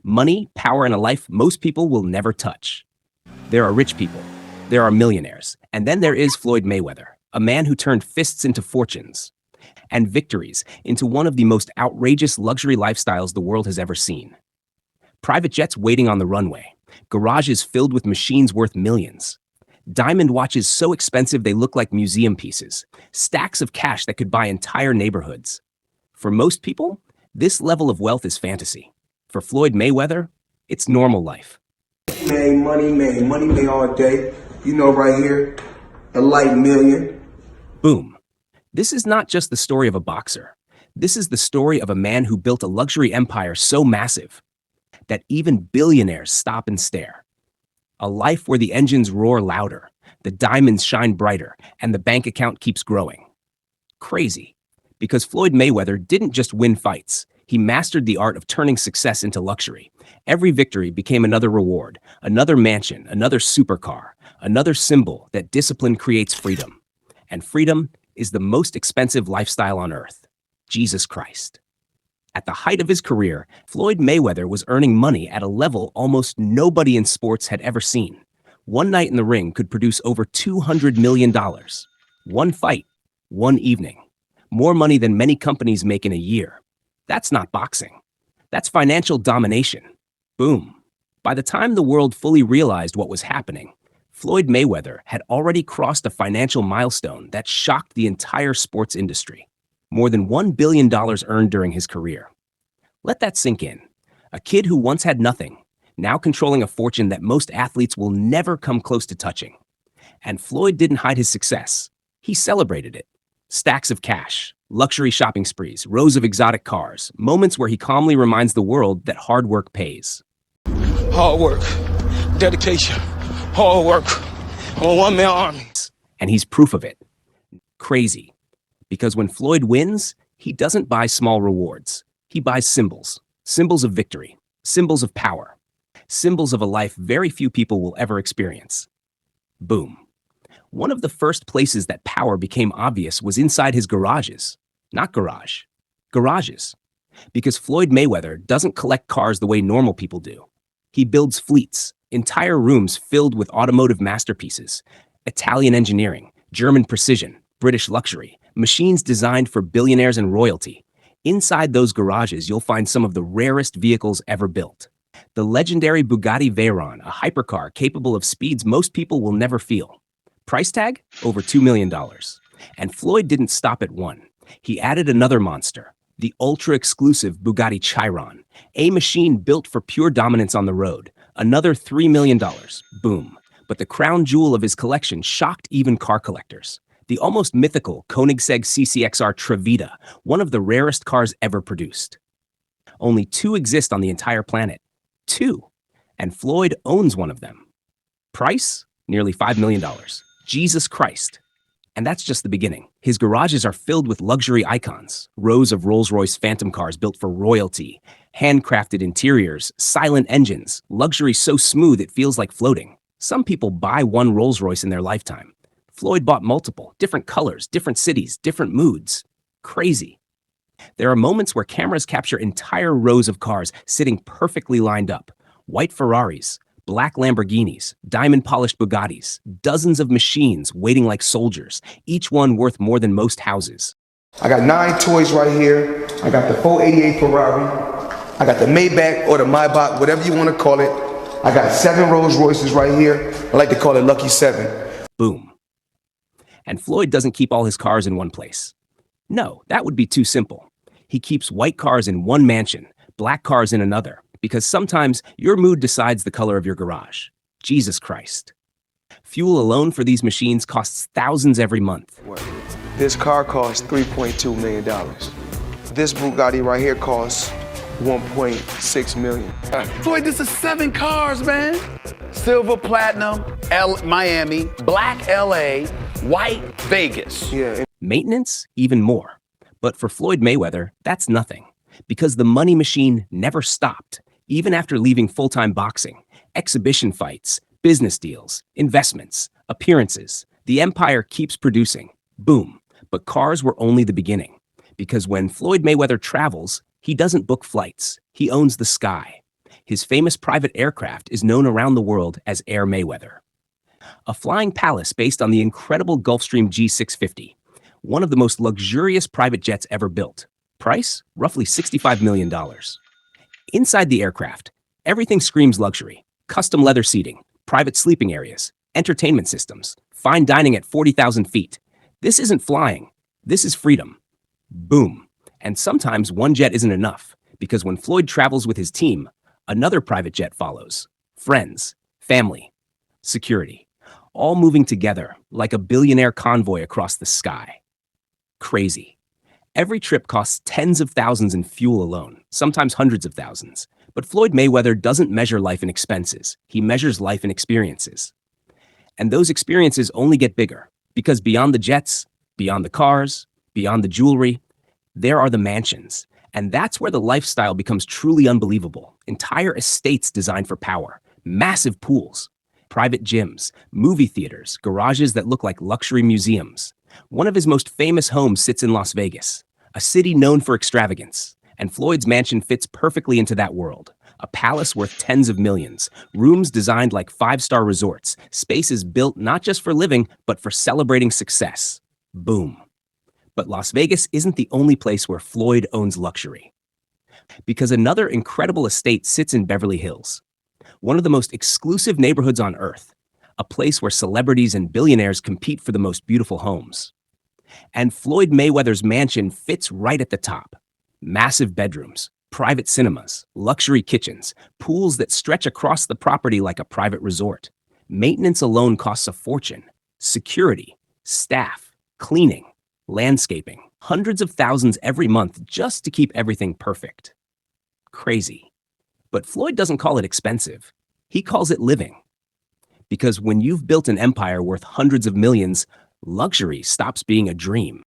Money, power, and a life most people will never touch. There are rich people. There are millionaires. And then there is Floyd Mayweather, a man who turned fists into fortunes and victories into one of the most outrageous luxury lifestyles the world has ever seen. Private jets waiting on the runway, garages filled with machines worth millions, diamond watches so expensive they look like museum pieces, stacks of cash that could buy entire neighborhoods. For most people, this level of wealth is fantasy. For Floyd Mayweather, it's normal life. Money made all day. You know, right here, a light million. Boom. This is not just the story of a boxer. This is the story of a man who built a luxury empire so massive that even billionaires stop and stare. A life where the engines roar louder, the diamonds shine brighter, and the bank account keeps growing. Crazy. Because Floyd Mayweather didn't just win fights. He mastered the art of turning success into luxury. Every victory became another reward, another mansion, another supercar, another symbol that discipline creates freedom. And freedom is the most expensive lifestyle on earth, Jesus Christ. At the height of his career, Floyd Mayweather was earning money at a level almost nobody in sports had ever seen. One night in the ring could produce over $200 million. One fight, one evening. More money than many companies make in a year. That's not boxing. That's financial domination. Boom. By the time the world fully realized what was happening, Floyd Mayweather had already crossed a financial milestone that shocked the entire sports industry. More than $1 billion earned during his career. Let that sink in. A kid who once had nothing, now controlling a fortune that most athletes will never come close to touching. And Floyd didn't hide his success. He celebrated it. Stacks of cash, luxury shopping sprees, rows of exotic cars, moments where he calmly reminds the world that hard work pays. Hard work, dedication, hard work. I'm a one-man army. And he's proof of it. Crazy. Because when Floyd wins, he doesn't buy small rewards. He buys symbols. Symbols of victory. Symbols of power. Symbols of a life very few people will ever experience. Boom. One of the first places that power became obvious was inside his garages. Not garage. Garages. Because Floyd Mayweather doesn't collect cars the way normal people do. He builds fleets, entire rooms filled with automotive masterpieces, Italian engineering, German precision, British luxury, machines designed for billionaires and royalty. Inside those garages, you'll find some of the rarest vehicles ever built. The legendary Bugatti Veyron, a hypercar capable of speeds most people will never feel. Price tag? Over $2 million. And Floyd didn't stop at one. He added another monster, the ultra-exclusive Bugatti Chiron, a machine built for pure dominance on the road. Another $3 million. Boom. But the crown jewel of his collection shocked even car collectors. The almost mythical Koenigsegg CCXR Trevita, one of the rarest cars ever produced. Only 2 exist on the entire planet. 2. And Floyd owns one of them. Price? Nearly $5 million. Jesus Christ. And that's just the beginning. His garages are filled with luxury icons, rows of Rolls-Royce Phantom cars built for royalty, handcrafted interiors, silent engines, luxury so smooth it feels like floating. Some people buy one Rolls-Royce in their lifetime. Floyd bought multiple, different colors, different cities, different moods. Crazy. There are moments where cameras capture entire rows of cars sitting perfectly lined up. White Ferraris, black Lamborghinis, diamond-polished Bugattis, dozens of machines waiting like soldiers, each one worth more than most houses. I got 9 toys right here. I got the 488 Ferrari. I got the Maybach or the Maybach, whatever you want to call it. I got 7 Rolls Royces right here. I like to call it Lucky 7. Boom. And Floyd doesn't keep all his cars in one place. No, that would be too simple. He keeps white cars in one mansion, black cars in another, because sometimes your mood decides the color of your garage. Jesus Christ. Fuel alone for these machines costs thousands every month. This car costs $3.2 million. This Bugatti right here costs $1.6 million. Floyd, this is 7 cars, man. Silver, platinum, Miami, black LA, white Vegas. Yeah. Maintenance, even more. But for Floyd Mayweather, that's nothing. Because the money machine never stopped. Even after leaving full-time boxing, exhibition fights, business deals, investments, appearances, the empire keeps producing. Boom. But cars were only the beginning. Because when Floyd Mayweather travels, he doesn't book flights. He owns the sky. His famous private aircraft is known around the world as Air Mayweather. A flying palace based on the incredible Gulfstream G650, one of the most luxurious private jets ever built. Price? Roughly $65 million. Inside the aircraft, everything screams luxury. Custom leather seating, private sleeping areas, entertainment systems, fine dining at 40,000 feet. This isn't flying. This is freedom. Boom. And sometimes one jet isn't enough, because when Floyd travels with his team, another private jet follows. Friends, family, security, all moving together like a billionaire convoy across the sky. Crazy. Every trip costs tens of thousands in fuel alone, sometimes hundreds of thousands. But Floyd Mayweather doesn't measure life in expenses. He measures life in experiences. And those experiences only get bigger, because beyond the jets, beyond the cars, beyond the jewelry, there are the mansions. And that's where the lifestyle becomes truly unbelievable. Entire estates designed for power, massive pools, private gyms, movie theaters, garages that look like luxury museums. One of his most famous homes sits in Las Vegas, a city known for extravagance. And Floyd's mansion fits perfectly into that world. A palace worth tens of millions, rooms designed like five-star resorts, spaces built not just for living, but for celebrating success. Boom. But Las Vegas isn't the only place where Floyd owns luxury. Because another incredible estate sits in Beverly Hills, one of the most exclusive neighborhoods on earth, a place where celebrities and billionaires compete for the most beautiful homes. And Floyd Mayweather's mansion fits right at the top. Massive bedrooms, private cinemas, luxury kitchens, pools that stretch across the property like a private resort. Maintenance alone costs a fortune. Security, staff, cleaning, landscaping, hundreds of thousands every month just to keep everything perfect. Crazy. But Floyd doesn't call it expensive. He calls it living. Because when you've built an empire worth hundreds of millions, luxury stops being a dream.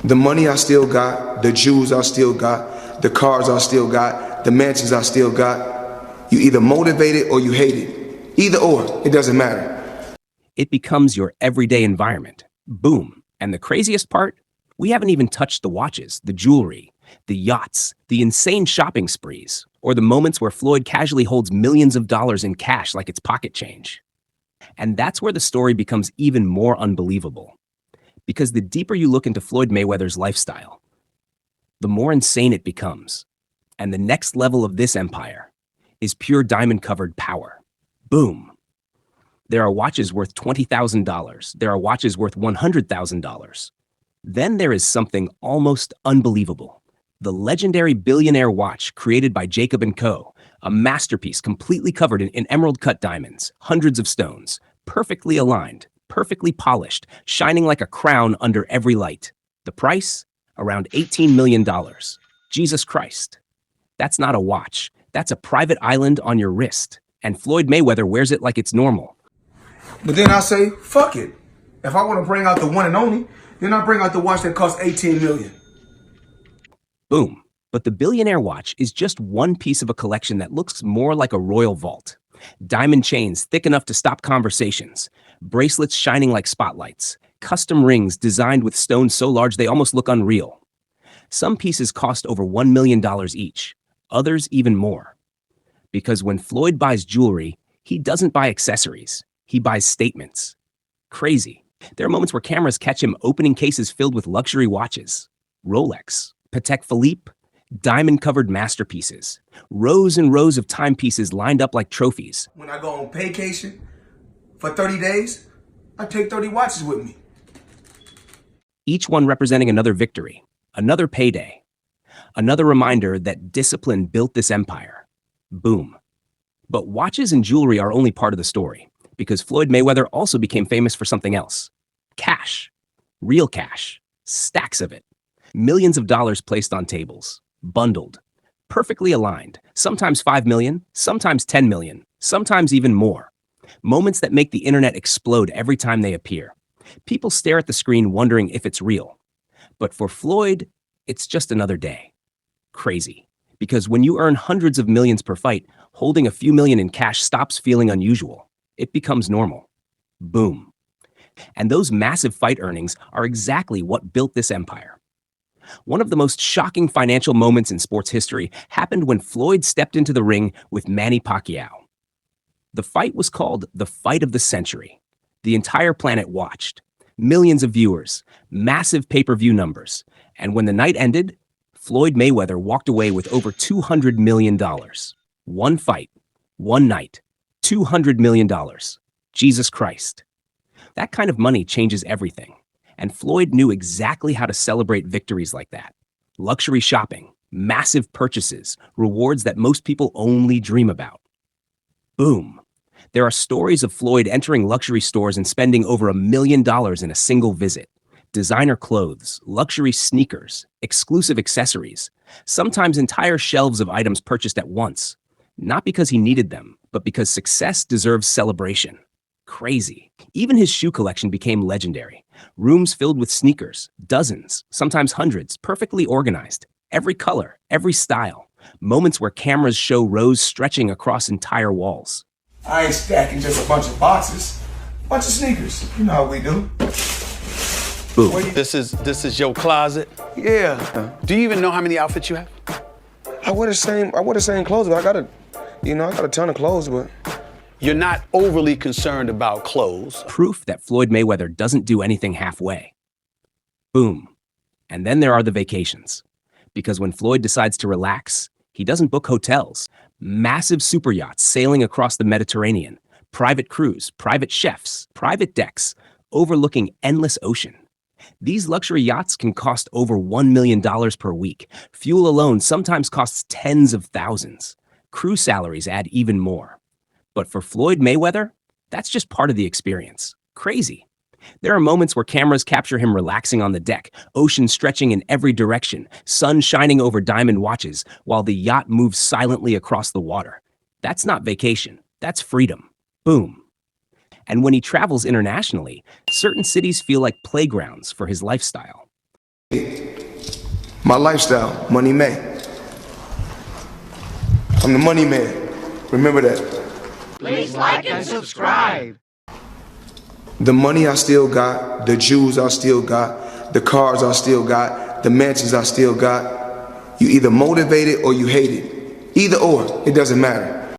The money I still got, the jewels I still got, the cars I still got, the mansions I still got. You either motivate it or you hate it. Either or, it doesn't matter. It becomes your everyday environment. Boom. And the craziest part? We haven't even touched the watches, the jewelry, the yachts, the insane shopping sprees, or the moments where Floyd casually holds millions of dollars in cash like it's pocket change. And that's where the story becomes even more unbelievable. Because the deeper you look into Floyd Mayweather's lifestyle, the more insane it becomes. And the next level of this empire is pure diamond-covered power. Boom. There are watches worth $20,000. There are watches worth $100,000. Then there is something almost unbelievable. The legendary Billionaire watch created by Jacob & Co., a masterpiece completely covered in emerald-cut diamonds, hundreds of stones, perfectly aligned, perfectly polished, shining like a crown under every light. The price? Around $18 million. Jesus Christ. That's not a watch. That's a private island on your wrist. And Floyd Mayweather wears it like it's normal. But then I say, fuck it. If I want to bring out the one and only, then I bring out the watch that costs $18 million. Boom. But the Billionaire watch is just one piece of a collection that looks more like a royal vault. Diamond chains thick enough to stop conversations, bracelets shining like spotlights, custom rings designed with stones so large they almost look unreal. Some pieces cost over $1 million each, others even more. Because when Floyd buys jewelry, he doesn't buy accessories, he buys statements. Crazy. There are moments where cameras catch him opening cases filled with luxury watches. Rolex, Patek Philippe, diamond-covered masterpieces, rows and rows of timepieces lined up like trophies. When I go on vacation for 30 days, I take 30 watches with me. Each one representing another victory, another payday, another reminder that discipline built this empire. Boom. But watches and jewelry are only part of the story, because Floyd Mayweather also became famous for something else. Cash. Real cash. Stacks of it. Millions of dollars placed on tables. Bundled. Perfectly aligned. Sometimes 5 million, sometimes 10 million, sometimes even more. Moments that make the internet explode every time they appear. People stare at the screen wondering if it's real. But for Floyd, it's just another day. Crazy. Because when you earn hundreds of millions per fight, holding a few million in cash stops feeling unusual. It becomes normal. Boom. And those massive fight earnings are exactly what built this empire. One of the most shocking financial moments in sports history happened when Floyd stepped into the ring with Manny Pacquiao. The fight was called the Fight of the Century. The entire planet watched. Millions of viewers, massive pay-per-view numbers. And when the night ended, Floyd Mayweather walked away with over $200 million. One fight, one night, $200 million. Jesus Christ. That kind of money changes everything. And Floyd knew exactly how to celebrate victories like that. Luxury shopping, massive purchases, rewards that most people only dream about. Boom. There are stories of Floyd entering luxury stores and spending over $1 million in a single visit. Designer clothes, luxury sneakers, exclusive accessories, sometimes entire shelves of items purchased at once. Not because he needed them, but because success deserves celebration. Crazy. Even his shoe collection became legendary. Rooms filled with sneakers, dozens, sometimes hundreds, perfectly organized. Every color, every style. Moments where cameras show rows stretching across entire walls. I ain't stacking just a bunch of boxes. Bunch of sneakers. You know how we do. Boom. This is your closet? Yeah. Do you even know how many outfits you have? I wear the same clothes, but I got a ton of clothes, but You're not overly concerned about clothes. Proof that Floyd Mayweather doesn't do anything halfway. Boom. And then there are the vacations. Because when Floyd decides to relax, he doesn't book hotels. Massive super yachts sailing across the Mediterranean, private crews, private chefs, private decks, overlooking endless ocean. These luxury yachts can cost over $1 million per week. Fuel alone sometimes costs tens of thousands. Crew salaries add even more. But for Floyd Mayweather, that's just part of the experience. Crazy. There are moments where cameras capture him relaxing on the deck, ocean stretching in every direction, sun shining over diamond watches, while the yacht moves silently across the water. That's not vacation. That's freedom. Boom. And when he travels internationally, certain cities feel like playgrounds for his lifestyle. my lifestyle, money man. I'm the money man. Remember that. Please like and subscribe. The money I still got, the jewels I still got, the cars I still got, the mansions I still got. You either motivate it or you hate it. Either or, it doesn't matter.